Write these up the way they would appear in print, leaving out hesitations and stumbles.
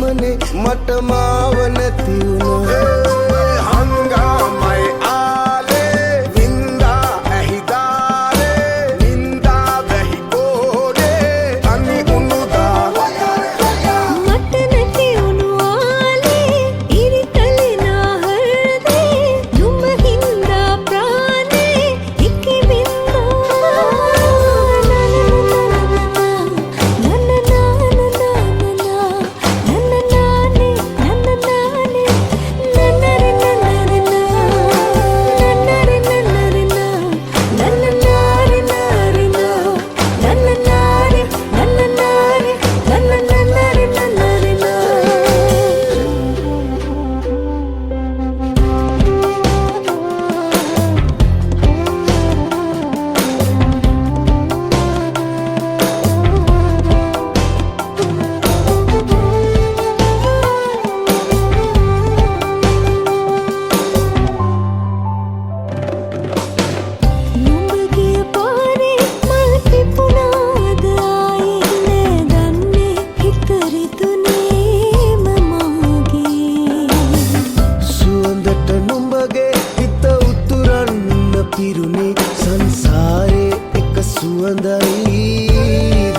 මාවනේ මට මාව නැති වුණා හංගාමයි ආලේ නින්දා ඇහිදාලේ නින්දා වැහි ගෝඩේ අනි උනුදා මට නැති වුණු ආලේ ඉරිතලේ නාහරදේ නුඹ හින්දා ප්‍රාණේ ඉකි බින්දා පිරුණේ සංසාරේ එක සුවඳයි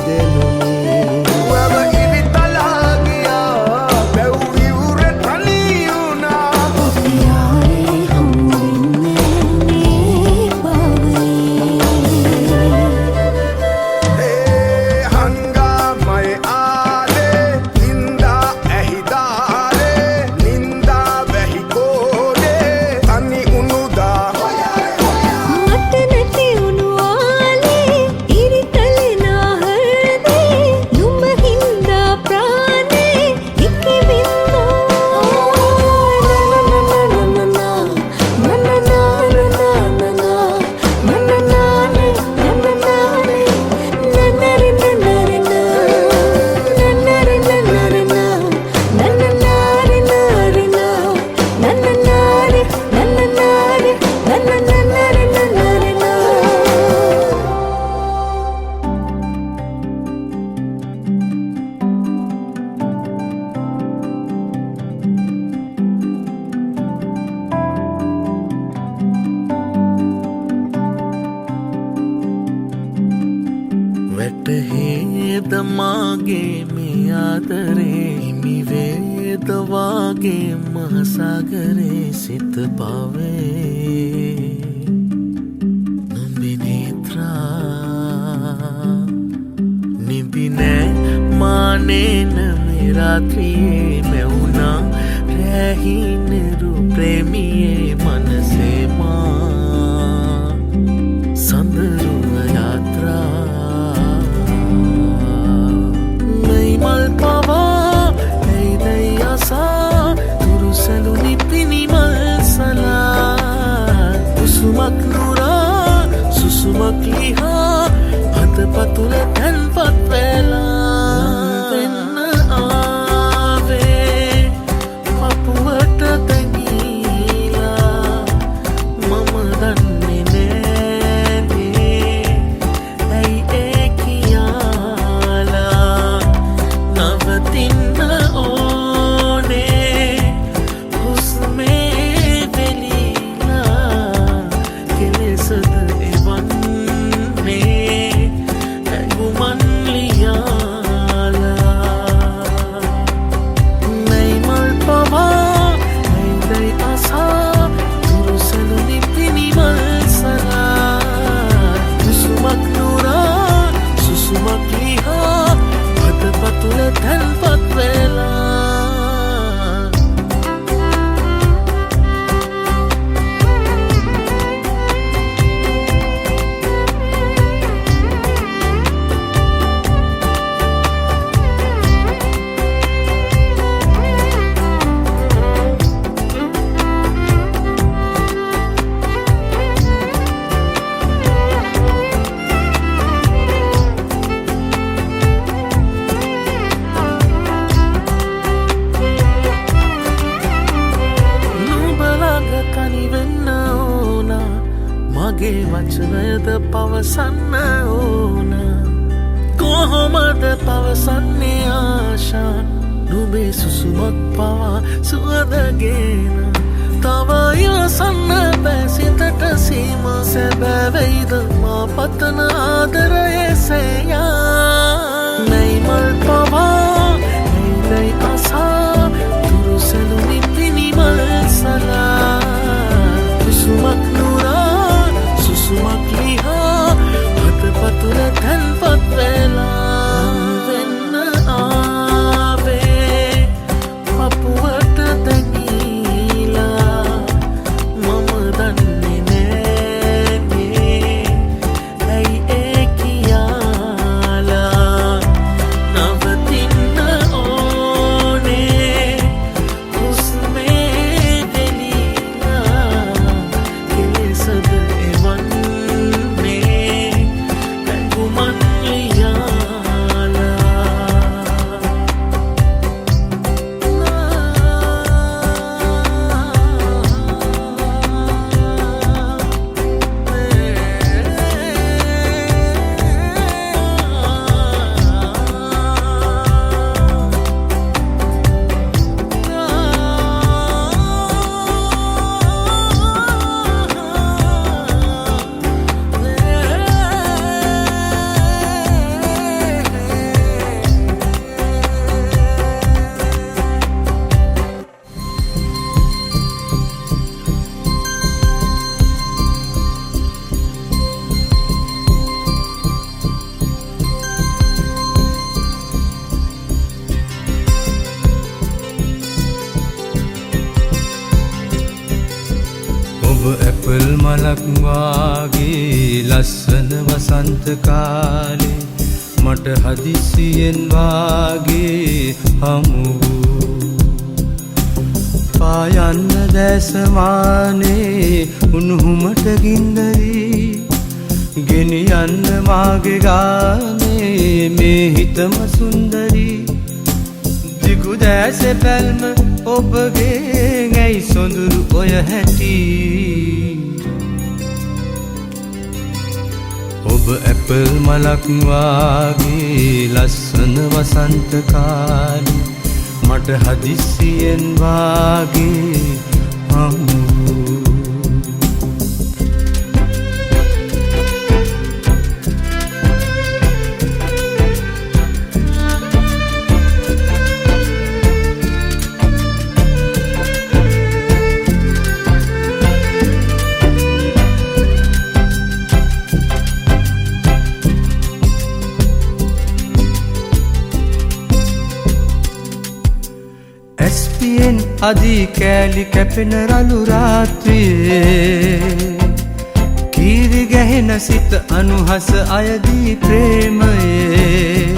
දෙනුනේ වම ඉවිතලා ගියා බැව් ඉවුර තනි වුණා පියාරේ හම්බෙන්නේ ඒ හංගාමයි ආලේ නින්දා ඇහිදාලේ නින්දා වැහි ගෝඩේ අනි උනුදා වැටහේද මාගේ මේ ආදරේ හිමි වේද වාගේ මහසාගරේ සිත පාවේ නුඹේ නේත්‍රා නිදි නෑ මානේන මේ රාත්‍රියේ මෙවුනා රැහිනරු ප්‍රේමියේ මනසේ මා සඳරුව යාත්‍රා මල් පවා ඇයිදයි අසා තුරුසලුනි පිනිමල් සලා කුසුමක් නුරා සුසුමක් ලිහා හදපතුල තැන්පත් වෙලා වෙන්න ආවේ පපුවට තැගීලා මම දන්නේ නෑනේ ඇයි ඒ කියාලා නවතින්න ඕනේ හුස්මේ වෙලීලා කෙලෙසද එවන්නේ ඇගුමන් ලියාලා මයි මල් පවා ඇයිදයි අසා තුරුසලුනි පිනිමල් සලා කුසුමක් නුරා සුසුමක් ලිහා හදපතුල තැන්පත් වෙලා මගේ වචනයද පවසන්න ඕන කොහොමද පවසන්නේ ආශා නුඹේ සුසුමක් පවා සුවඳගෙන තව යසන්න බැසිතට සීම සැබෑවෙයිද මා පතන ආදරයේ සෑයා නැයිමල් පවා ඇයිදයි අසා දුරුසැලුනි පිනිමල් සලා සුසුමක් නුරා සුසුමක් ලිහා හතපතුල තැන්පත් වෙලා වෙන්න ආවේ පපුවට දැඟීලා මම දන්නේ නෑනේ ඇයි ඒ කියාලා නවතින්න ඕනේ හුස්මේ දෙලිලා කෙලෙසද එවන්නේ පැඟුමන් ලියාලා ඔබ ඇපල් මලක් වාගේ ලස්සන වසන්ත කාලේ මට හදිසියෙන් වාගේ හමු පායන්න දැසමානේ උණුහුමට ගින්දරී ගෙනියන්න මාගේ ගානේ මේ හිතම සුන්දරී දිගු දැසේ පැල්ම ඔබගේ ඇයි සොඳුරු ඔය හැටි ඔබ ඇපල් මලක් වාගේ ලස්සන වසන්ත කාලේ මට හදිසියෙන් වාගේ හමු ඇස්පියෙන් අදී කෑලි කැපෙන රළු රාත්‍රියේ කීරි ගැහෙන සිත අනුහස අයදී ප්‍රේමයේ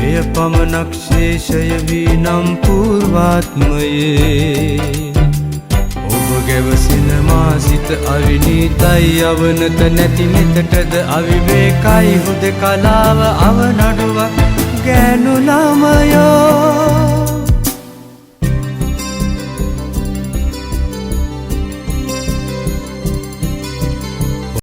එය පමණක් ශේෂය වී නම් පූර්වාත්මයේ ඔබ ගැවසෙන මා සිත අවිනීතයි අවනත නැති නෙතටද අවිවේකයි හුදකලාව අවනඩුවක් ගෑනු ළමයෝ